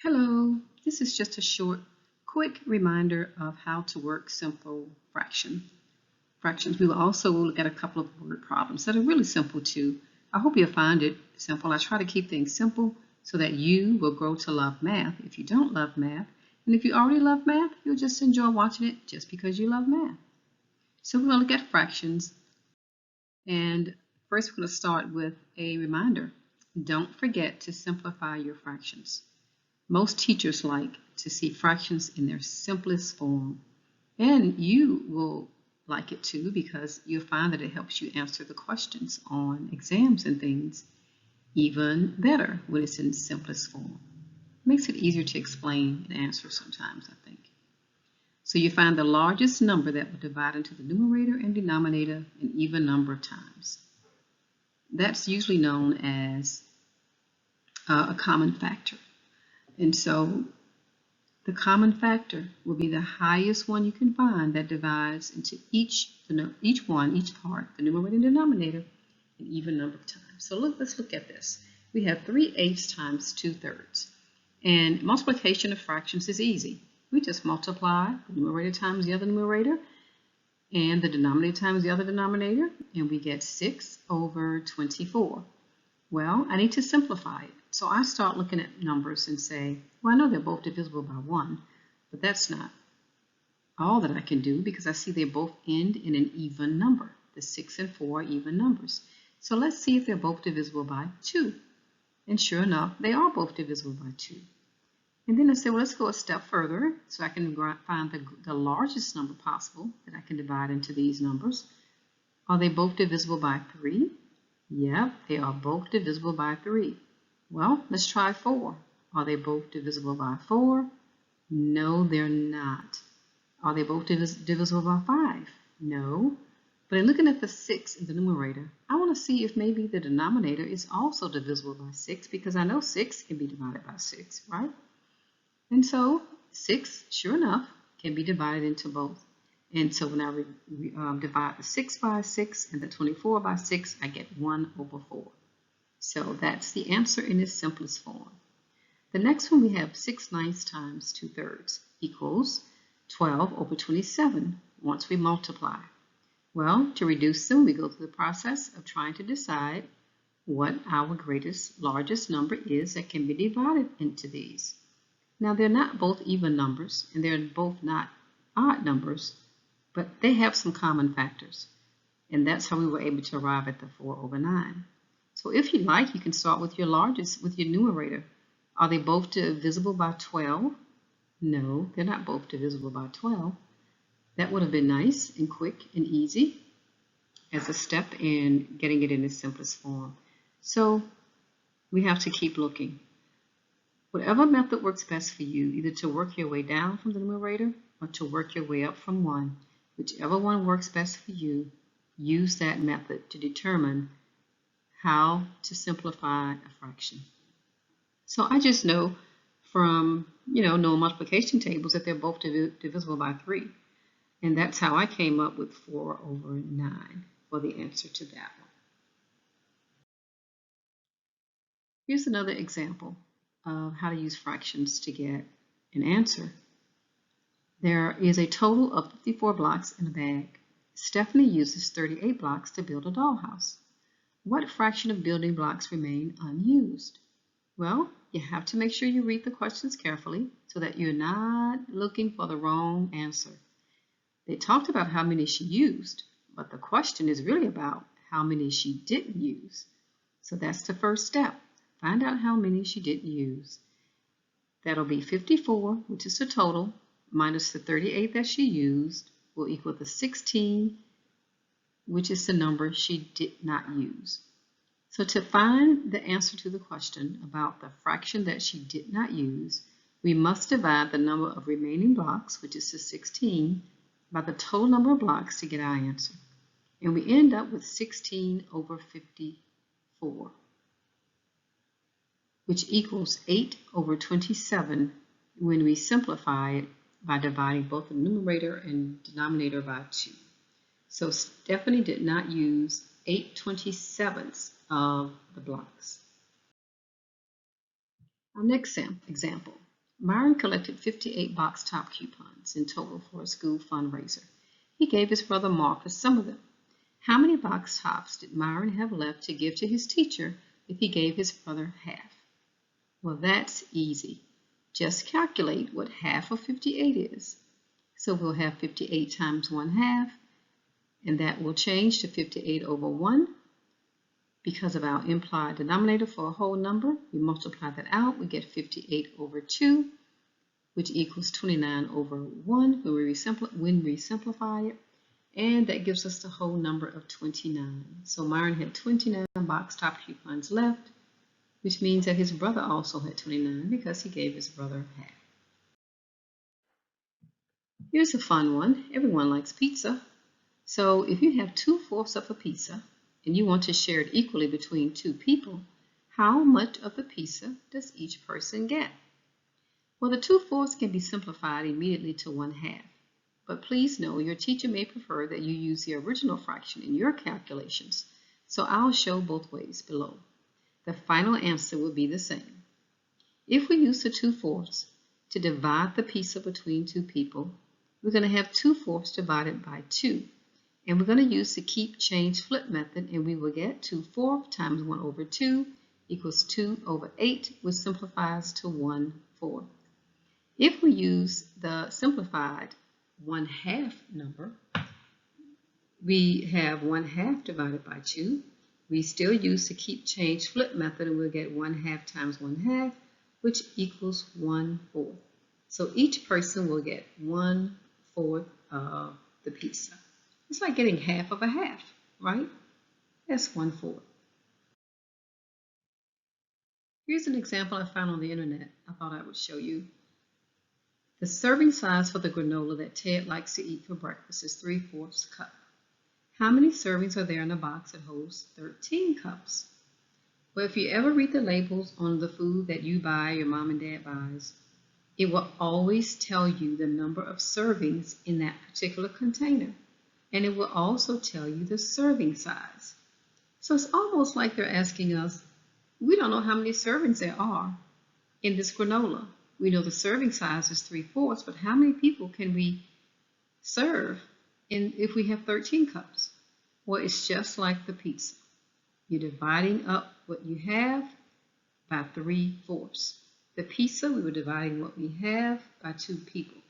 Hello, this is just a short, quick reminder of how to work simple fractions. We will also look at a couple of word problems that are really simple too. I hope you'll find it simple. I try to keep things simple so that you will grow to love math if you don't love math. And if you already love math, you'll just enjoy watching it just because you love math. So we're going to look at fractions. And first we're going to start with a reminder. Don't forget to simplify your fractions. Most teachers like to see fractions in their simplest form, and you will like it too because you'll find that it helps you answer the questions on exams and things even better when it's in simplest form. It makes it easier to explain and answer sometimes, I think. So you find the largest number that will divide into the numerator and denominator an even number of times. That's usually known as a common factor. And so the common factor will be the highest one you can find that divides into each part, the numerator and denominator, an even number of times. So let's look at this. We have 3/8 times 2/3. And multiplication of fractions is easy. We just multiply the numerator times the other numerator and the denominator times the other denominator, and we get 6/24. Well, I need to simplify it. So I start looking at numbers and say, well, I know they're both divisible by 1, but that's not all that I can do because I see they both end in an even number. The 6 and 4 are even numbers. So let's see if they're both divisible by 2. And sure enough, they are both divisible by 2. And then I say, well, let's go a step further so I can find the largest number possible that I can divide into these numbers. Are they both divisible by 3? Yep, they are both divisible by 3. Well, let's try 4. Are they both divisible by 4? No, they're not. Are they both divisible by 5? No. But in looking at the 6 in the numerator, I want to see if maybe the denominator is also divisible by 6 because I know 6 can be divided by 6, right? And so 6, sure enough, can be divided into both. And so when I divide the 6 by 6 and the 24 by 6, I get 1/4. So that's the answer in its simplest form. The next one we have 6/9 times 2/3 equals 12/27 once we multiply. Well, to reduce them, we go through the process of trying to decide what our largest number is that can be divided into these. Now, they're not both even numbers, and they're both not odd numbers, but they have some common factors. And that's how we were able to arrive at the 4/9. So if you like, you can start with your numerator. Are they both divisible by 12? No, they're not both divisible by 12. That would have been nice and quick and easy as a step in getting it in its simplest form. So we have to keep looking. Whatever method works best for you, either to work your way down from the numerator or to work your way up from 1, whichever one works best for you, use that method to determine how to simplify a fraction. So I just know from, knowing multiplication tables that they're both divisible by 3. And that's how I came up with 4/9 for the answer to that one. Here's another example of how to use fractions to get an answer. There is a total of 54 blocks in a bag. Stephanie uses 38 blocks to build a dollhouse. What fraction of building blocks remain unused? Well, you have to make sure you read the questions carefully so that you're not looking for the wrong answer. They talked about how many she used, but the question is really about how many she didn't use. So that's the first step. Find out how many she didn't use. That'll be 54, which is the total, minus the 38 that she used, will equal the 16, which is the number she did not use. So to find the answer to the question about the fraction that she did not use, we must divide the number of remaining blocks, which is the 16, by the total number of blocks to get our answer. And we end up with 16/54, which equals 8/27 when we simplify it by dividing both the numerator and denominator by 2. So Stephanie did not use 8/27 of the blocks. Our next example, Myron collected 58 box top coupons in total for a school fundraiser. He gave his brother Marcus some of them. How many box tops did Myron have left to give to his teacher if he gave his brother half? Well, that's easy. Just calculate what half of 58 is. So we'll have 58 times 1/2, and that will change to 58 over 1. Because of our implied denominator for a whole number, we multiply that out, we get 58 over 2, which equals 29 over 1 when we simplify it, and that gives us the whole number of 29. So Myron had 29 box top coupons left, which means that his brother also had 29 because he gave his brother half. Here's a fun one. Everyone likes pizza. So if you have 2/4 of a pizza and you want to share it equally between 2 people, how much of the pizza does each person get? Well, the 2/4 can be simplified immediately to 1/2. But please know your teacher may prefer that you use the original fraction in your calculations. So I'll show both ways below. The final answer will be the same. If we use the 2/4 to divide the pizza between 2 people, we're going to have 2/4 divided by 2. And we're going to use the keep, change, flip method, and we will get 2/4 times 1 over 2 equals 2 over 8, which simplifies to 1/4. If we use the simplified 1/2 number, we have 1/2 divided by 2. We still use the keep, change, flip method, and we'll get 1/2 times 1/2, which equals 1/4. So each person will get 1/4 of the pizza. It's like getting half of a half, right? That's 1/4. Here's an example I found on the internet I thought I would show you. The serving size for the granola that Ted likes to eat for breakfast is 3/4 cup. How many servings are there in a box that holds 13 cups? Well, if you ever read the labels on the food that you buy, your mom and dad buys, it will always tell you the number of servings in that particular container. And it will also tell you the serving size. So it's almost like they're asking us, we don't know how many servings there are in this granola. We know the serving size is 3/4, but how many people can we serve if we have 13 cups? Well, it's just like the pizza. You're dividing up what you have by 3/4. The pizza, we were dividing what we have by 2 people.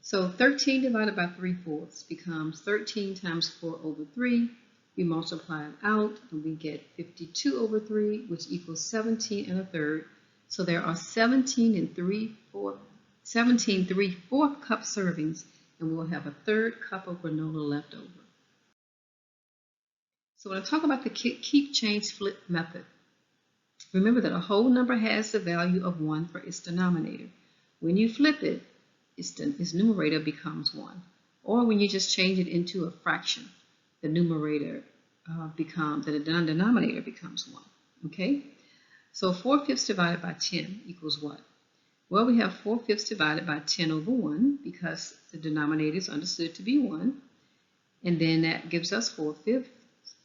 So 13 divided by 3/4 becomes 13 times 4 over 3. We multiply it out and we get 52 over 3, which equals 17 1/3. So there are 17 3/4 cup servings, and we will have a 1/3 cup of granola left over. So when I talk about the keep, change, flip method, remember that a whole number has the value of 1 for its denominator. When you flip it, its numerator becomes 1. Or when you just change it into a fraction, the denominator becomes 1. Okay? So 4/5 divided by 10 equals what? Well, we have 4/5 divided by 10 over 1 because the denominator is understood to be 1. And then that gives us 4/5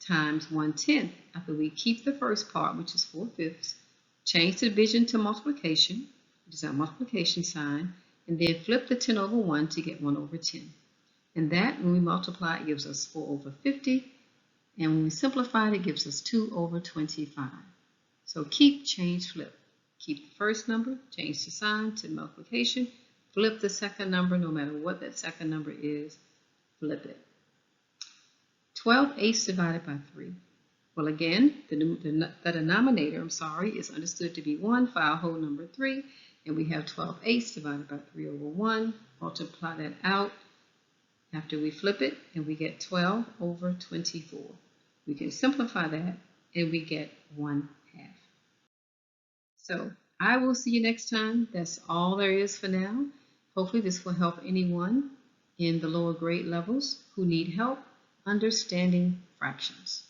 times 1/10 after we keep the first part, which is 4/5, change the division to multiplication, which is our multiplication sign, and then flip the 10 over 1 to get 1 over 10. And that, when we multiply, it gives us 4 over 50. And when we simplify it, it gives us 2 over 25. So keep, change, flip. Keep the first number, change the sign to multiplication, flip the second number, no matter what that second number is, flip it. 12/8 divided by 3. Well, again, the denominator, is understood to be 1 for our whole number 3. And we have 12/8 divided by 3 over 1. Multiply that out after we flip it, and we get 12 over 24. We can simplify that, and we get 1/2. So I will see you next time. That's all there is for now. Hopefully this will help anyone in the lower grade levels who need help understanding fractions.